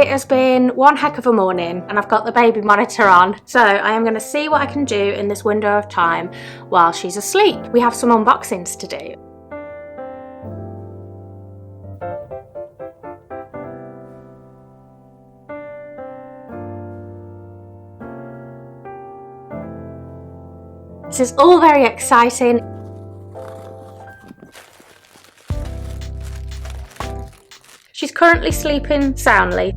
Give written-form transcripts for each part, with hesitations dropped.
It has been one heck of a morning and I've got the baby monitor on, so I am going to see what I can do in this window of time while she's asleep. We have some unboxings to do. This is all very exciting. She's currently sleeping soundly.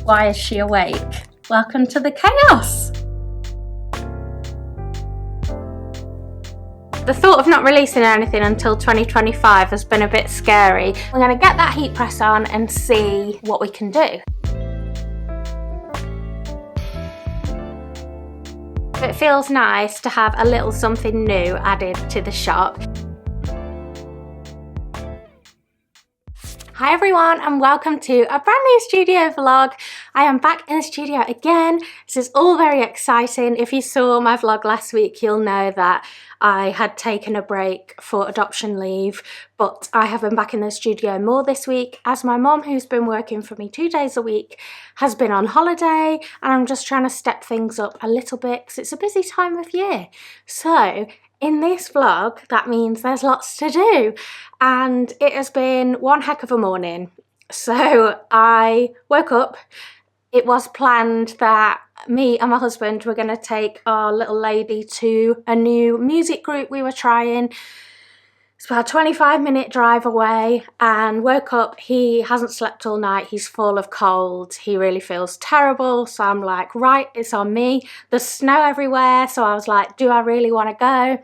Why is she awake? Welcome to the chaos! The thought of not releasing anything until 2025 has been a bit scary. We're going to get that heat press on and see what we can do. It feels nice to have a little something new added to the shop. Hi everyone and welcome to a brand new studio vlog. I am back in the studio again. This is all very exciting. If you saw my vlog last week, you'll know that I had taken a break for adoption leave, but I have been back in the studio more this week as my mom, who's been working for me 2 days a week, has been on holiday, and I'm just trying to step things up a little bit because it's a busy time of year. So in this vlog, that means there's lots to do, and it has been one heck of a morning. So I woke up. It was planned that me and my husband were going to take our little lady to a new music group we were trying. It's about a 25-minute drive away, and woke up. He hasn't slept all night. He's full of cold. He really feels terrible. So I'm like, right, it's on me. There's snow everywhere. So I was like, do I really want to go?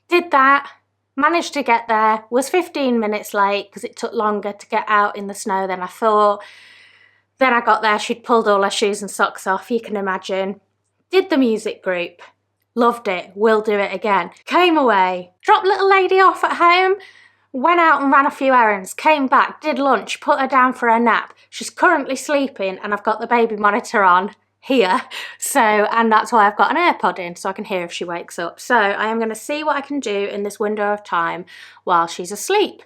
Did that. Managed to get there. Was 15 minutes late because it took longer to get out in the snow than I thought. Then I got there, she'd pulled all her shoes and socks off, you can imagine. Did the music group. Loved it. Will do it again. Came away. Dropped little lady off at home. Went out and ran a few errands. Came back. Did lunch. Put her down for a nap. She's currently sleeping and I've got the baby monitor on here. And that's why I've got an AirPod in so I can hear if she wakes up. So I am going to see what I can do in this window of time while she's asleep.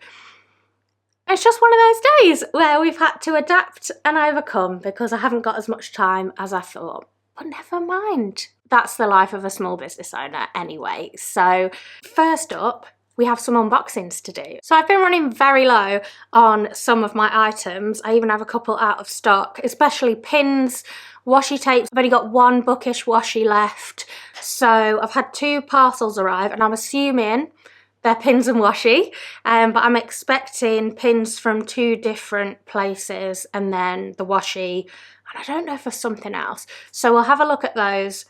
It's just one of those days where we've had to adapt and overcome because I haven't got as much time as I thought. But never mind. That's the life of a small business owner anyway. So first up, we have some unboxings to do. So I've been running very low on some of my items. I even have a couple out of stock, especially pins, washi tapes. I've only got one bookish washi left. So I've had 2 parcels arrive and I'm assuming they're pins and washi, but I'm expecting pins from 2 different places and then the washi, and I don't know if there's something else. So we'll have a look at those,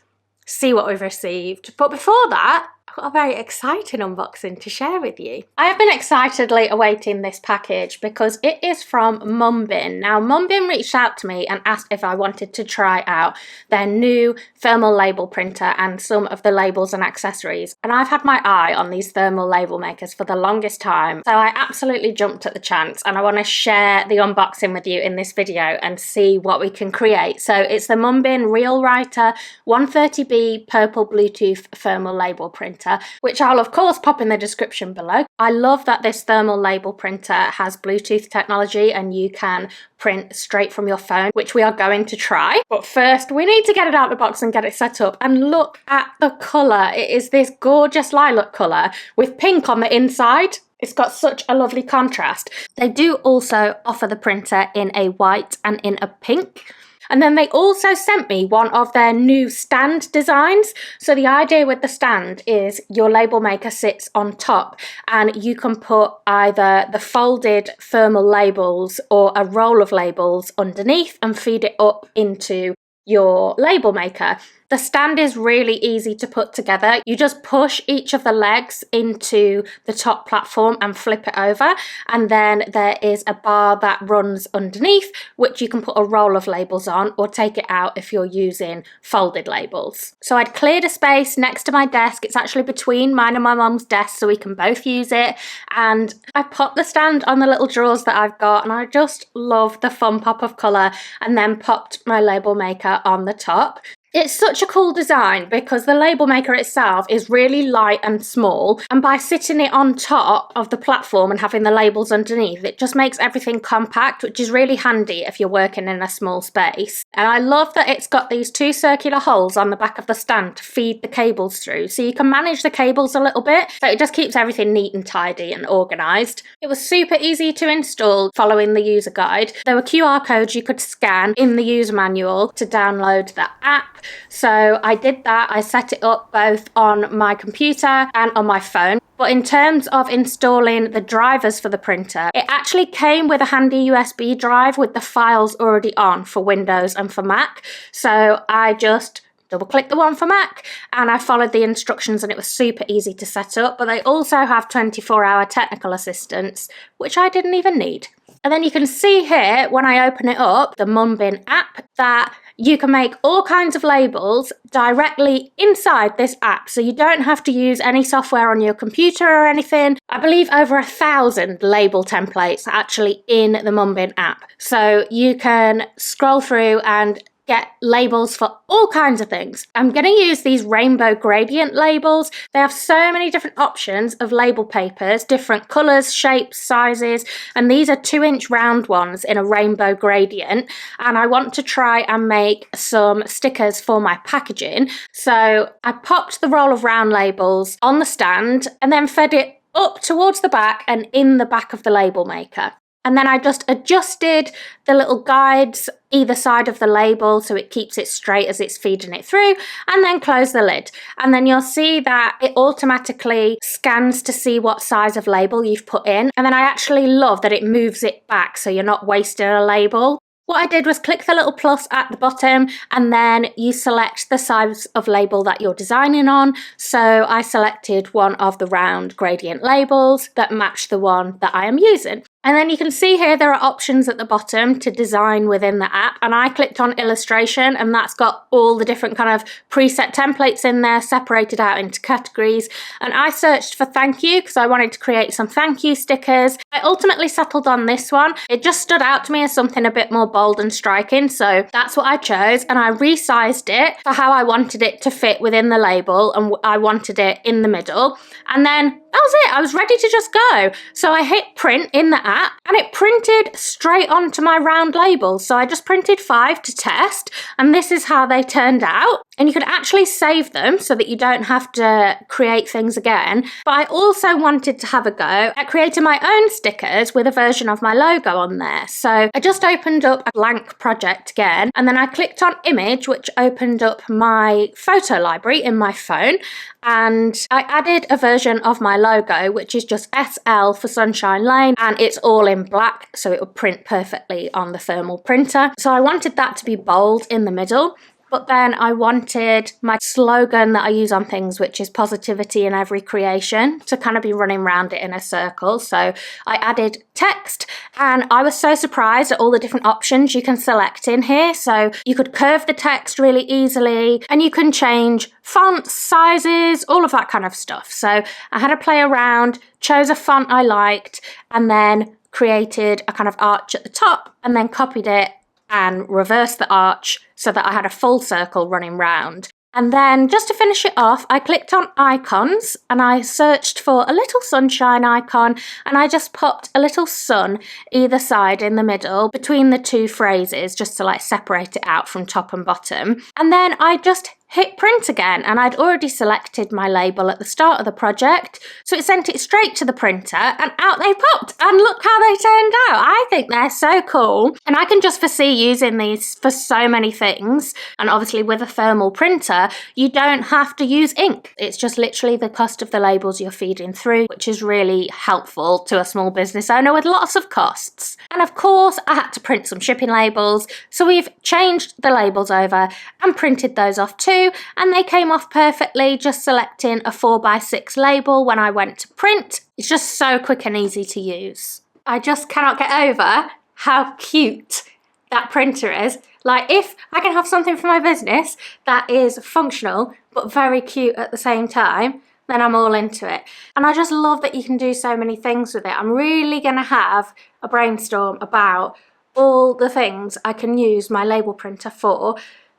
see what we've received. But before that, I've got a very exciting unboxing to share with you. I have been excitedly awaiting this package because it is from Munbyn. Now, Munbyn reached out to me and asked if I wanted to try out their new thermal label printer and some of the labels and accessories. And I've had my eye on these thermal label makers for the longest time. So I absolutely jumped at the chance and I want to share the unboxing with you in this video and see what we can create. So it's the Munbyn Real Writer 130B purple Bluetooth thermal label printer, which I'll of course pop in the description below. I love that this thermal label printer has Bluetooth technology and you can print straight from your phone, which we are going to try. But first, we need to get it out of the box and get it set up. And look at the colour. It is this gorgeous lilac colour with pink on the inside. It's got such a lovely contrast. They do also offer the printer in a white and in a pink. And then they also sent me one of their new stand designs. So the idea with the stand is your label maker sits on top and you can put either the folded thermal labels or a roll of labels underneath and feed it up into your label maker. The stand is really easy to put together. You just push each of the legs into the top platform and flip it over, and then there is a bar that runs underneath which you can put a roll of labels on or take it out if you're using folded labels. So I'd cleared a space next to my desk. It's actually between mine and my mum's desk so we can both use it, and I popped the stand on the little drawers that I've got, and I just love the fun pop of colour, and then popped my label maker on the top. It's such a cool design because the label maker itself is really light and small, and by sitting it on top of the platform and having the labels underneath, it just makes everything compact, which is really handy if you're working in a small space. And I love that it's got these 2 circular holes on the back of the stand to feed the cables through, so you can manage the cables a little bit, so it just keeps everything neat and tidy and organised. It was super easy to install following the user guide. There were QR codes you could scan in the user manual to download the app. So I did that. I set it up both on my computer and on my phone. But in terms of installing the drivers for the printer, it actually came with a handy USB drive with the files already on for Windows and for Mac. So I just double-click the one for Mac and I followed the instructions, and it was super easy to set up. But they also have 24-hour technical assistance, which I didn't even need. And then you can see here, when I open it up, the Munbyn app, that you can make all kinds of labels directly inside this app. So you don't have to use any software on your computer or anything. I believe over 1,000 label templates are actually in the Munbyn app. So you can scroll through and get labels for all kinds of things. I'm going to use these rainbow gradient labels. They have so many different options of label papers, different colours, shapes, sizes, and these are 2-inch round ones in a rainbow gradient. And I want to try and make some stickers for my packaging. So I popped the roll of round labels on the stand and then fed it up towards the back and in the back of the label maker. And then I just adjusted the little guides either side of the label so it keeps it straight as it's feeding it through, and then close the lid. And then you'll see that it automatically scans to see what size of label you've put in. And then I actually love that it moves it back so you're not wasting a label. What I did was click the little plus at the bottom and then you select the size of label that you're designing on. So I selected one of the round gradient labels that match the one that I am using. And then you can see here there are options at the bottom to design within the app, and I clicked on illustration and that's got all the different kind of preset templates in there separated out into categories. And I searched for thank you because I wanted to create some thank you stickers. I ultimately settled on this one. It just stood out to me as something a bit more bold and striking, so that's what I chose, and I resized it for how I wanted it to fit within the label, and I wanted it in the middle. And then that was it. I was ready to just go. So I hit print in the app and it printed straight onto my round labels. So I just printed 5 to test, and this is how they turned out. And you can actually save them so that you don't have to create things again. But I also wanted to have a go at creating my own stickers with a version of my logo on there. So I just opened up a blank project again, and then I clicked on image, which opened up my photo library in my phone. And I added a version of my logo, which is just SL for Sunshine Lane, and it's all in black, so it would print perfectly on the thermal printer. So I wanted that to be bold in the middle. But then I wanted my slogan that I use on things, which is positivity in every creation, to kind of be running around it in a circle. So I added text, and I was so surprised at all the different options you can select in here. So you could curve the text really easily, and you can change fonts, sizes, all of that kind of stuff. So I had to play around, chose a font I liked, and then created a kind of arch at the top, and then copied it and reversed the arch so that I had a full circle running round. And then just to finish it off, I clicked on icons and I searched for a little sunshine icon, and I just popped a little sun either side in the middle between the 2 phrases just to like separate it out from top and bottom. And then I just hit print again, and I'd already selected my label at the start of the project, so it sent it straight to the printer and out they popped, and look how they turned out. I think they're so cool, and I can just foresee using these for so many things. And obviously with a thermal printer you don't have to use ink, it's just literally the cost of the labels you're feeding through, which is really helpful to a small business owner with lots of costs. And of course I had to print some shipping labels, so we've changed the labels over and printed those off too. And they came off perfectly, just selecting a 4x6 label when I went to print. It's just so quick and easy to use. I just cannot get over how cute that printer is. Like, if I can have something for my business that is functional but very cute at the same time, then I'm all into it. And I just love that you can do so many things with it. I'm really gonna have a brainstorm about all the things I can use my label printer for,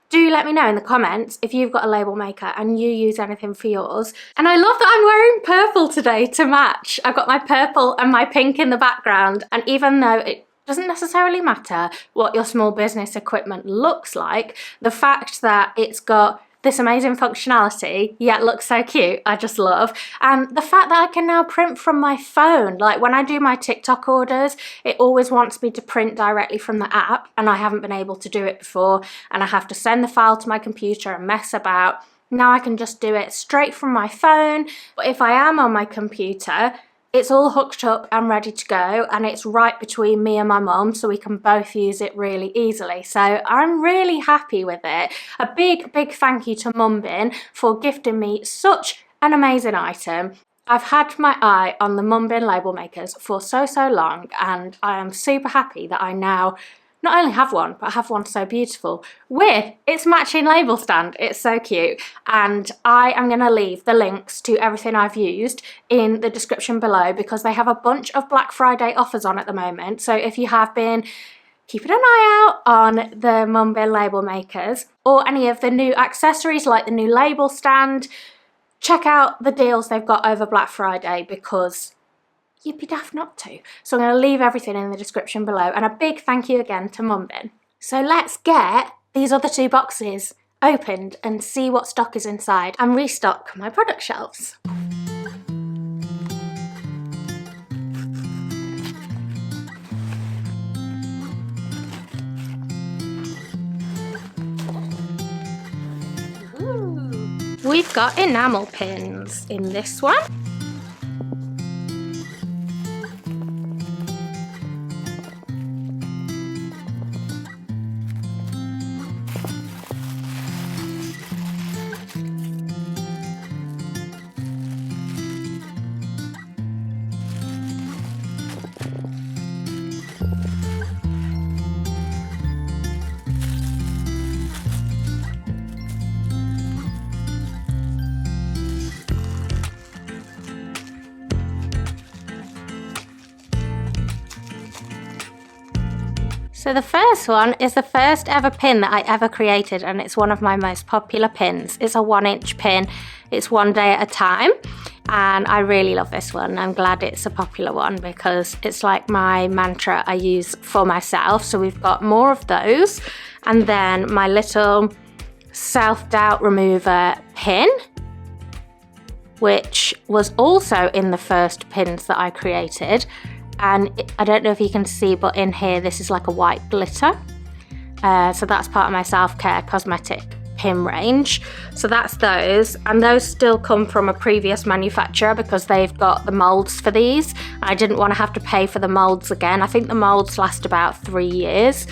Do let me know in the comments if you've got a label maker and you use anything for yours. And I love that I'm wearing purple today to match. I've got my purple and my pink in the background, and even though it doesn't necessarily matter what your small business equipment looks like, the fact that it's got this amazing functionality, yet looks so cute, I just love. And the fact that I can now print from my phone, like when I do my TikTok orders, it always wants me to print directly from the app, and I haven't been able to do it before, and I have to send the file to my computer and mess about. Now I can just do it straight from my phone, but if I am on my computer, it's all hooked up and ready to go, and it's right between me and my mum, so we can both use it really easily. So I'm really happy with it. A big thank you to Munbyn for gifting me such an amazing item. I've had my eye on the Munbyn label makers for so long, and I am super happy that I now not only have one, but I have one so beautiful with its matching label stand. It's so cute. And I am going to leave the links to everything I've used in the description below, because they have a bunch of Black Friday offers on at the moment. So if you have been keeping an eye out on the Munbyn label makers, or any of the new accessories like the new label stand, check out the deals they've got over Black Friday, because you'd be daft not to. So I'm going to leave everything in the description below, and a big thank you again to Munbyn. So let's get these other 2 boxes opened and see what stock is inside and restock my product shelves. Ooh. We've got enamel pins in this one. So the first one is the first ever pin that I ever created, and it's one of my most popular pins. It's a 1-inch pin. It's one day at a time, and I really love this one. I'm glad it's a popular one because it's like my mantra I use for myself. So we've got more of those, and then my little self-doubt remover pin, which was also in the first pins that I created. And I don't know if you can see, but in here this is like a white glitter. So that's part of my self-care cosmetic pin range. So that's those, and those still come from a previous manufacturer because they've got the molds for these. I didn't want to have to pay for the molds again. I think the molds last about 3 years.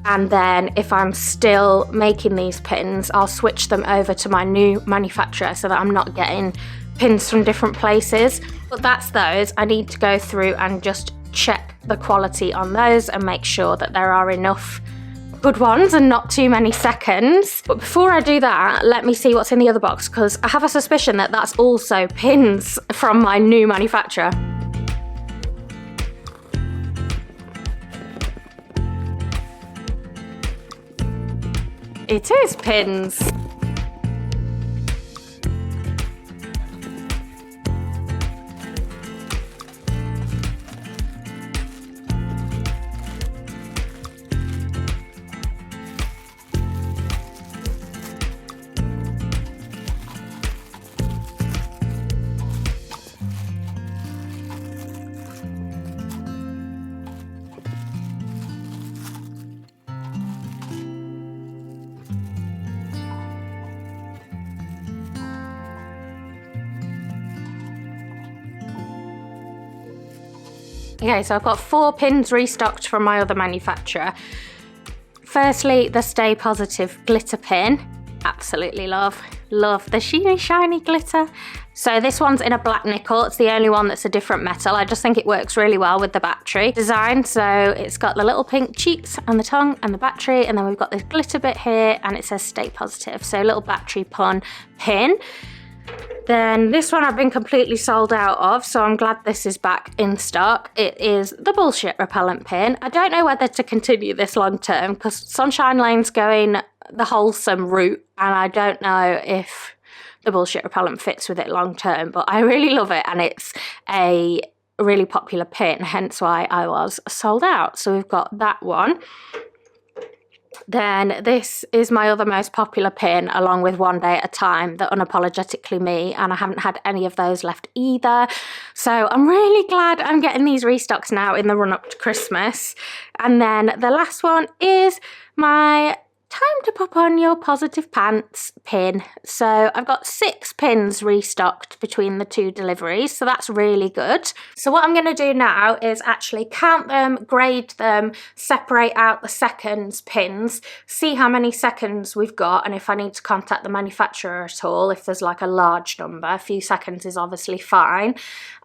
And then if I'm still making these pins, I'll switch them over to my new manufacturer so that I'm not getting pins from different places. But that's those. I need to go through and just check the quality on those and make sure that there are enough good ones and not too many seconds. But before I do that, let me see what's in the other box, because I have a suspicion that that's also pins from my new manufacturer. It is pins. Okay, so I've got 4 pins restocked from my other manufacturer. Firstly, the Stay Positive glitter pin. Absolutely love the shiny glitter. So this one's in a black nickel. It's the only one that's a different metal. I just think it works really well with the battery design. So it's got the little pink cheeks and the tongue and the battery, and then we've got this glitter bit here and it says Stay Positive. So a little battery pun pin. Then this one I've been completely sold out of, so I'm glad this is back in stock. It is the bullshit repellent pin. I don't know whether to continue this long term because Sunshine Lane's going the wholesome route, and I don't know if the bullshit repellent fits with it long term, but I really love it, and it's a really popular pin, hence why I was sold out. So we've got that one. Then this is my other most popular pin, along with One Day at a Time, the Unapologetically Me, and I haven't had any of those left either. So I'm really glad I'm getting these restocks now in the run up to Christmas. And then the last one is my Time to Pop On Your Positive Pants pin. So I've got 6 pins restocked between the 2 deliveries, so that's really good. So what I'm going to do now is actually count them, grade them, separate out the seconds pins, see how many seconds we've got, and if I need to contact the manufacturer at all, if there's like a large number. A few seconds is obviously fine.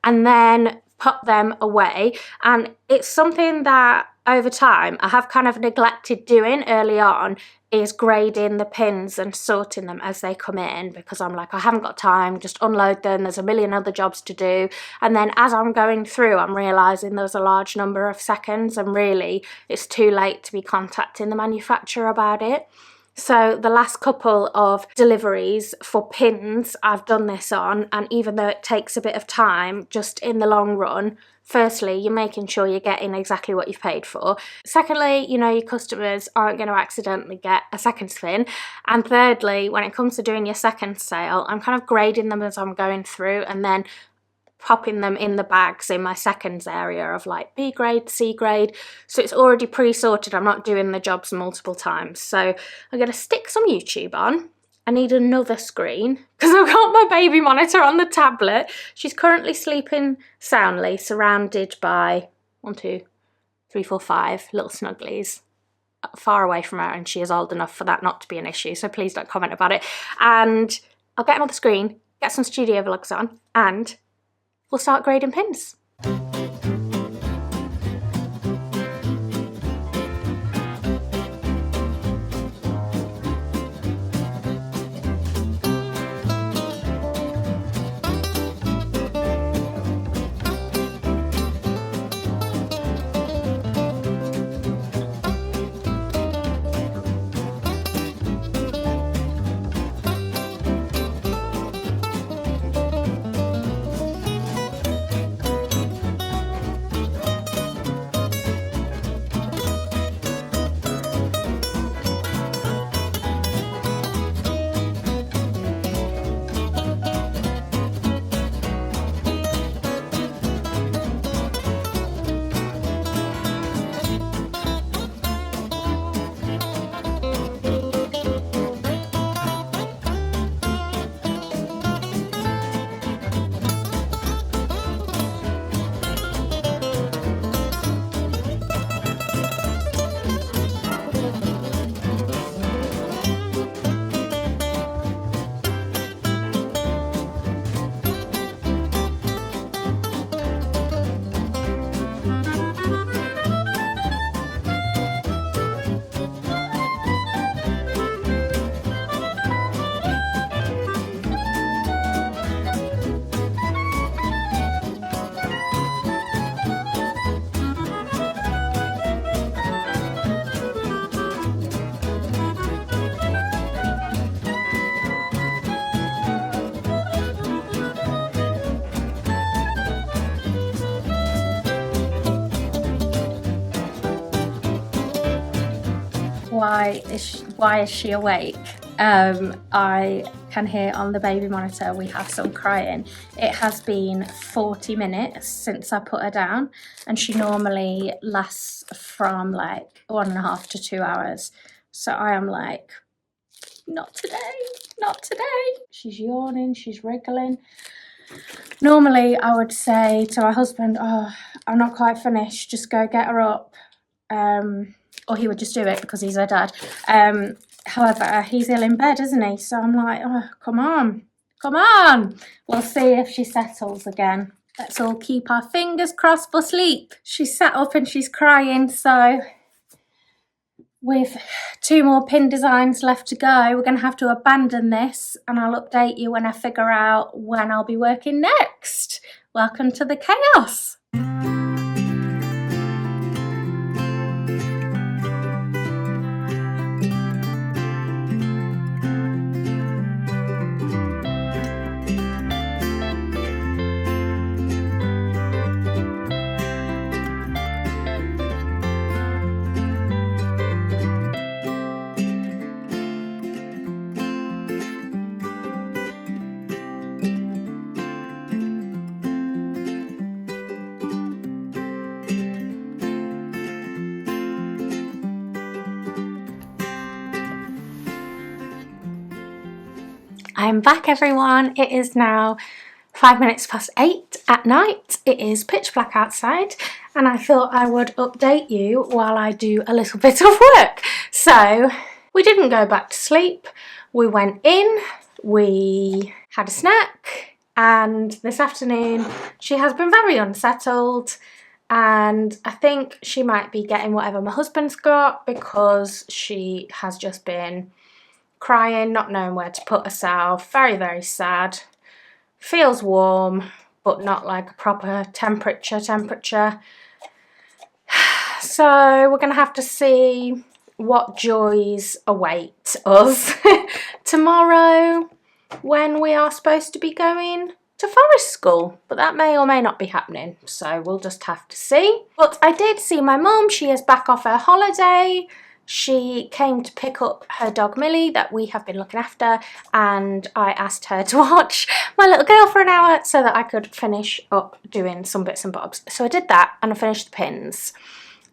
And then put them away. And it's something that over time I have kind of neglected doing early on, is grading the pins and sorting them as they come in, because I'm like, I haven't got time, just unload them, there's a million other jobs to do. And then as I'm going through, I'm realising there's a large number of seconds, and really it's too late to be contacting the manufacturer about it. So the last couple of deliveries for pins I've done this on, and even though it takes a bit of time, just in the long run, firstly, you're making sure you're getting exactly what you've paid for. Secondly, you know your customers aren't going to accidentally get a second pin. And thirdly, when it comes to doing your second sale, I'm kind of grading them as I'm going through, and then popping them in the bags in my seconds area of like B grade, C grade. So it's already pre-sorted. I'm not doing the jobs multiple times. So I'm going to stick some YouTube on. I need another screen because I've got my baby monitor on the tablet. She's currently sleeping soundly, surrounded by 1, 2, 3, 4, 5 little snugglies far away from her, and she is old enough for that not to be an issue. So please don't comment about it. And I'll get another screen, get some studio vlogs on, and we'll start grading pins. Why is she awake? I can hear on the baby monitor we have some crying. It has been 40 minutes since I put her down, and she normally lasts from like 1.5 to 2 hours. So I am like, not today, not today. She's yawning, she's wriggling. Normally I would say to my husband, oh, I'm not quite finished, just go get her up. Or he would just do it because he's her dad. However, he's ill in bed, isn't he? So I'm like, oh, come on, come on. We'll see if she settles again. Let's all keep our fingers crossed for sleep. She's sat up and she's crying, so with 2 more pin designs left to go, we're going to have to abandon this, and I'll update you when I figure out when I'll be working next. Welcome to the chaos. I'm back, everyone. It is now 5 minutes past 8 at night. It is pitch black outside, and I thought I would update you while I do a little bit of work. So we didn't go back to sleep. We went in, we had a snack, and this afternoon she has been very unsettled, and I think she might be getting whatever my husband's got because she has just been crying, not knowing where to put herself, very, very sad. Feels warm, but not like a proper temperature. So we're going to have to see what joys await us tomorrow when we are supposed to be going to forest school, but that may or may not be happening, so we'll just have to see. But I did see my mum. She is back off her holiday. She came to pick up her dog Millie that we have been looking after, and I asked her to watch my little girl for an hour so that I could finish up doing some bits and bobs. So I did that and I finished the pins.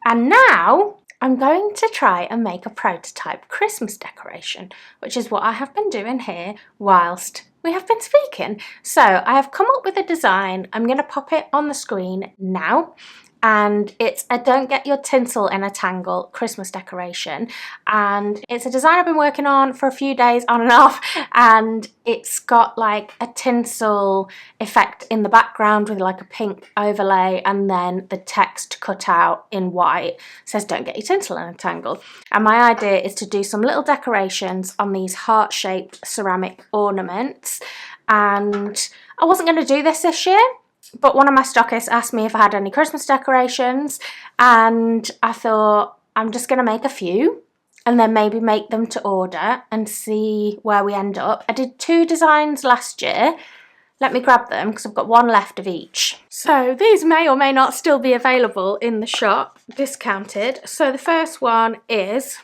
And now I'm going to try and make a prototype Christmas decoration, which is what I have been doing here whilst we have been speaking. So I have come up with a design. I'm going to pop it on the screen now. And it's a don't get your tinsel in a tangle Christmas decoration, and it's a design I've been working on for a few days on and off, and it's got like a tinsel effect in the background with like a pink overlay, and then the text cut out in white says don't get your tinsel in a tangle. And my idea is to do some little decorations on these heart-shaped ceramic ornaments, and I wasn't going to do this year, but one of my stockists asked me if I had any Christmas decorations, and I thought I'm just going to make a few and then maybe make them to order and see where we end up. I did 2 designs last year. Let me grab them because I've got one left of each. So these may or may not still be available in the shop, discounted. So the first one is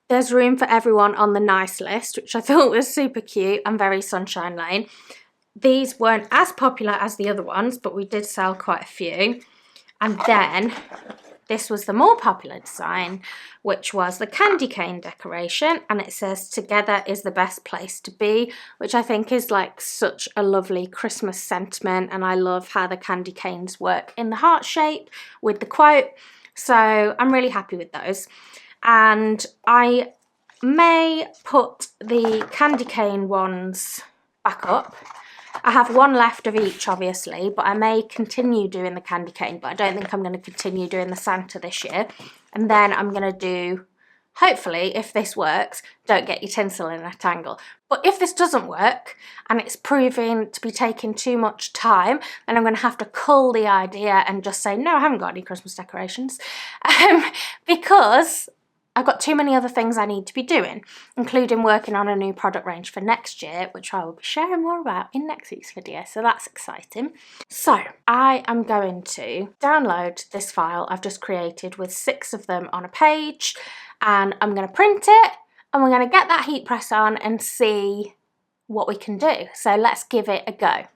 There's Room for Everyone on the Nice list, which I thought was super cute and very Sunshine Lane. These weren't as popular as the other ones, but we did sell quite a few. And then this was the more popular design, which was the candy cane decoration, and it says together is the best place to be, which I think is like such a lovely Christmas sentiment, and I love how the candy canes work in the heart shape with the quote. So I'm really happy with those. And I may put the candy cane ones back up. I have one left of each, obviously, but I may continue doing the candy cane, but I don't think I'm going to continue doing the Santa this year. And then I'm going to do, hopefully, if this works, don't get your tinsel in a tangle. But if this doesn't work and it's proving to be taking too much time, then I'm going to have to cull the idea and just say, no, I haven't got any Christmas decorations, because I've got too many other things I need to be doing, including working on a new product range for next year, which I will be sharing more about in next week's video, so that's exciting. So I am going to download this file I've just created with 6 of them on a page, and I'm going to print it, and we're going to get that heat press on and see what we can do. So let's give it a go.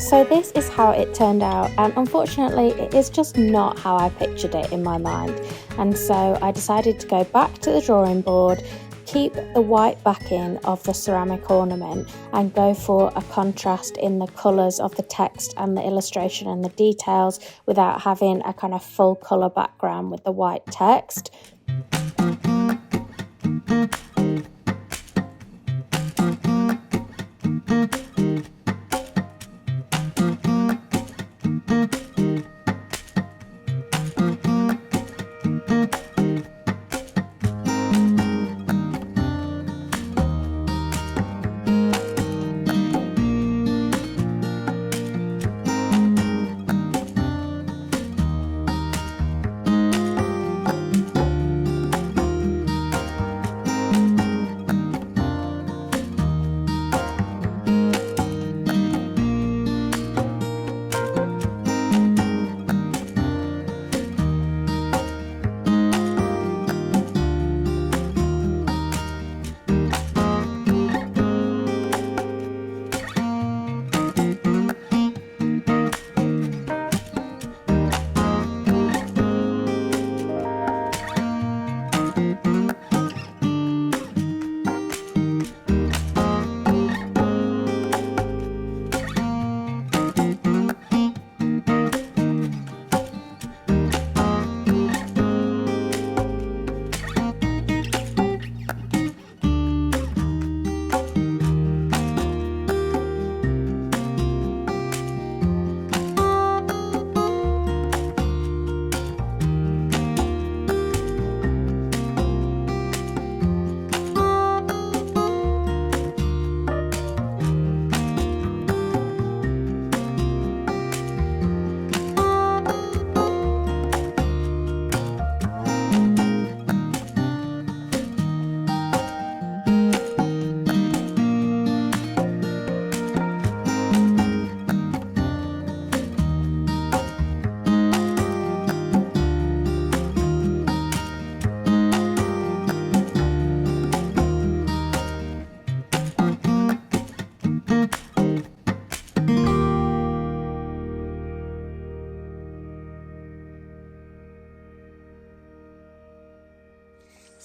So this is how it turned out, and unfortunately it is just not how I pictured it in my mind, and so I decided to go back to the drawing board, keep the white backing of the ceramic ornament and go for a contrast in the colours of the text and the illustration and the details without having a kind of full colour background with the white text.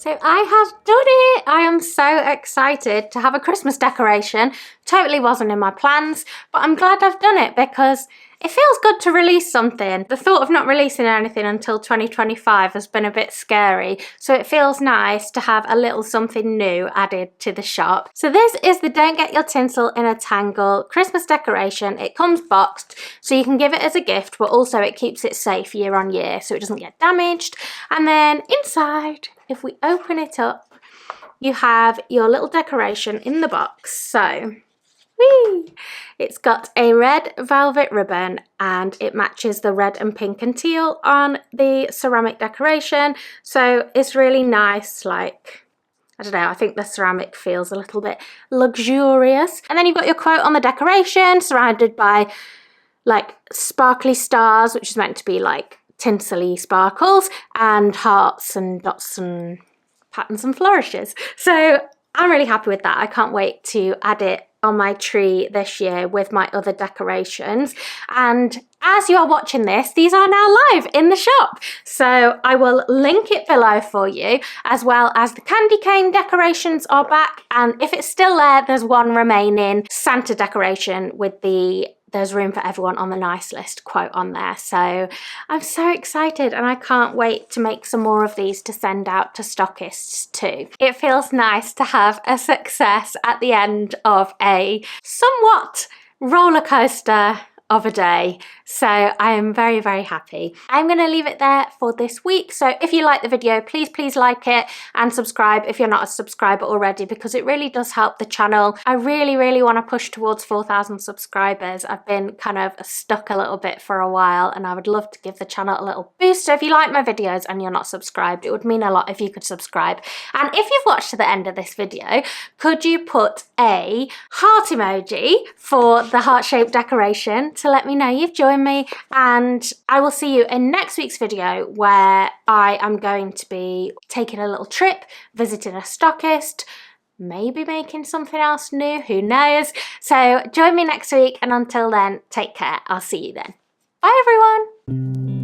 So I have done it! I am so excited to have a Christmas decoration. Totally wasn't in my plans, but I'm glad I've done it because it feels good to release something. The thought of not releasing anything until 2025 has been a bit scary, so it feels nice to have a little something new added to the shop. So this is the Don't Get Your Tinsel in a Tangle Christmas decoration. It comes boxed, so you can give it as a gift, but also it keeps it safe year on year so it doesn't get damaged. And then inside, if we open it up, you have your little decoration in the box. So whee! It's got a red velvet ribbon and it matches the red and pink and teal on the ceramic decoration. So it's really nice, like, I don't know, I think the ceramic feels a little bit luxurious. And then you've got your quote on the decoration surrounded by like sparkly stars, which is meant to be like tinsely sparkles, and hearts and dots and patterns and flourishes. So I'm really happy with that. I can't wait to add it on my tree this year with my other decorations. And as you are watching this, these are now live in the shop. So I will link it below for you, as well as the candy cane decorations are back. And if it's still there, there's one remaining Santa decoration with the "There's room for everyone on the nice list" quote on there. So I'm so excited and I can't wait to make some more of these to send out to stockists too. It feels nice to have a success at the end of a somewhat roller coaster of a day. So I am very, very happy. I'm going to leave it there for this week. So if you like the video, please like it and subscribe if you're not a subscriber already, because it really does help the channel. I really want to push towards 4,000 subscribers. I've been kind of stuck a little bit for a while and I would love to give the channel a little boost. So if you like my videos and you're not subscribed, it would mean a lot if you could subscribe. And if you've watched to the end of this video, could you put a heart emoji for the heart-shaped decoration to let me know you've joined me? And I will see you in next week's video where I am going to be taking a little trip, visiting a stockist, maybe making something else new, who knows. So join me next week, and until then, take care. I'll see you then. Bye everyone.